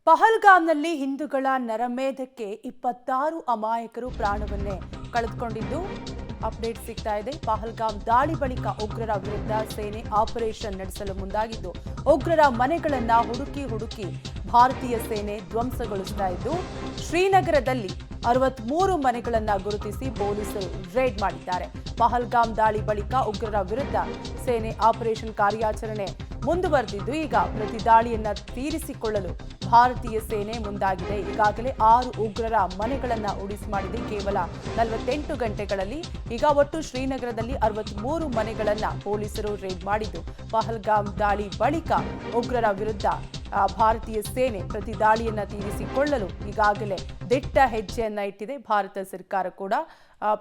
ಪಹಲ್ಗಾಮ್ನಲ್ಲಿ ಹಿಂದೂಗಳ ನರಮೇಧಕ್ಕೆ 26 ಅಮಾಯಕರು ಪ್ರಾಣವನ್ನೇ ಕಳೆದುಕೊಂಡಿದ್ದು ಅಪ್ಡೇಟ್ ಸಿಗ್ತಾ ಇದೆ. ಪಹಲ್ಗಾಮ್ ದಾಳಿ ಬಳಿಕ ಉಗ್ರರ ವಿರುದ್ಧ ಸೇನೆ ಆಪರೇಷನ್ ನಡೆಸಲು ಮುಂದಾಗಿದ್ದು ಉಗ್ರರ ಮನೆಗಳನ್ನ ಹುಡುಕಿ ಭಾರತೀಯ ಸೇನೆ ಧ್ವಂಸಗೊಳಿಸ್ತಾ ಇದ್ದು ಶ್ರೀನಗರದಲ್ಲಿ 63 ಮನೆಗಳನ್ನ ಗುರುತಿಸಿ ಪೊಲೀಸರು ರೇಡ್ ಮಾಡಿದ್ದಾರೆ. ಪಹಲ್ಗಾಮ್ ದಾಳಿ ಬಳಿಕ ಉಗ್ರರ ವಿರುದ್ಧ ಸೇನೆ ಆಪರೇಷನ್ ಕಾರ್ಯಾಚರಣೆ ಮುಂದುವರೆದಿದ್ದು ಈಗ ಪ್ರತಿ ದಾಳಿಯನ್ನ ತೀರಿಸಿಕೊಳ್ಳಲು ಭಾರತೀಯ ಸೇನೆ ಮುಂದಾಗಿದೆ. ಈಗಾಗಲೇ 6 ಉಗ್ರರ ಮನೆಗಳನ್ನ ಉಳಿಸಿ ಮಾಡಿದೆ. ಕೇವಲ 48 ಗಂಟೆಗಳಲ್ಲಿ ಈಗ ಒಟ್ಟು ಶ್ರೀನಗರದಲ್ಲಿ 63 ಮನೆಗಳನ್ನ ಪೊಲೀಸರು ರೇಡ್ ಮಾಡಿದ್ದು ಪಹಲ್ಗಾಮ್ ದಾಳಿ ಬಳಿಕ ಉಗ್ರರ ವಿರುದ್ಧ ಭಾರತೀಯ ಸೇನೆ ಪ್ರತಿ ದಾಳಿಯನ್ನ ತೀರಿಸಿಕೊಳ್ಳಲು ಈಗಾಗಲೇ ದಿಟ್ಟ ಹೆಜ್ಜೆಯನ್ನ ಇಟ್ಟಿದೆ. ಭಾರತ ಸರ್ಕಾರ ಕೂಡ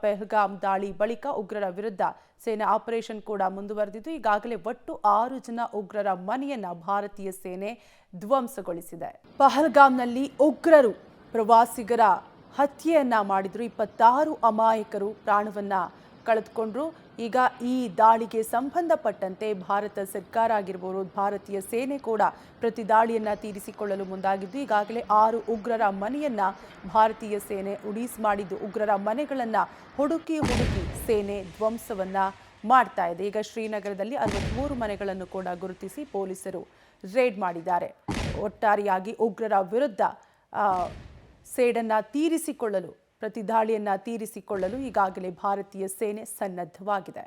ಪಹಲ್ಗಾಮ್ ದಾಳಿ ಬಳಿಕ ಉಗ್ರರ ವಿರುದ್ಧ ಸೇನೆ ಆಪರೇಷನ್ ಕೂಡ ಮುಂದುವರೆದಿದ್ದು ಈಗಾಗಲೇ ಒಟ್ಟು 6 ಜನ ಉಗ್ರರ ಮನೆಯನ್ನ ಭಾರತೀಯ ಸೇನೆ ಧ್ವಂಸಗೊಳಿಸಿದೆ. ಪಹಲ್ಗಾಮ್ನಲ್ಲಿ ಉಗ್ರರು ಪ್ರವಾಸಿಗರ ಹತ್ಯೆಯನ್ನ ಮಾಡಿದ್ರು. 26 ಅಮಾಯಕರು ಪ್ರಾಣವನ್ನ ಕಳೆದುಕೊಂಡ್ರು. ಈಗ ಈ ದಾಳಿಗೆ ಸಂಬಂಧಪಟ್ಟಂತೆ ಭಾರತ ಸರ್ಕಾರ ಆಗಿರಬಹುದು, ಭಾರತೀಯ ಸೇನೆ ಕೂಡ ಪ್ರತಿ ದಾಳಿಯನ್ನ ತೀರಿಸಿಕೊಳ್ಳಲು ಮುಂದಾಗಿದ್ದು ಈಗಾಗಲೇ 6 ಉಗ್ರರ ಮನೆಯನ್ನ ಭಾರತೀಯ ಸೇನೆ ಉಳಿಸಿ ಮಾಡಿದ್ದು ಉಗ್ರರ ಮನೆಗಳನ್ನ ಹುಡುಕಿ ಸೇನೆ ಧ್ವಂಸವನ್ನ ಮಾಡ್ತಾ ಇದೆ. ಈಗ ಶ್ರೀನಗರದಲ್ಲಿ 63 ಮನೆಗಳನ್ನು ಕೂಡ ಗುರುತಿಸಿ ಪೊಲೀಸರು ರೇಡ್ ಮಾಡಿದ್ದಾರೆ. ಒಟ್ಟಾರೆಯಾಗಿ ಉಗ್ರರ ವಿರುದ್ಧ ಸೇಡನ್ನ ತೀರಿಸಿಕೊಳ್ಳಲು ಪ್ರತಿ ದಾಳಿಯನ್ನ ತೀರಿಸಿಕೊಳ್ಳಲು ಈಗಾಗಲೇ ಭಾರತೀಯ ಸೇನೆ ಸನ್ನದ್ಧವಾಗಿದೆ.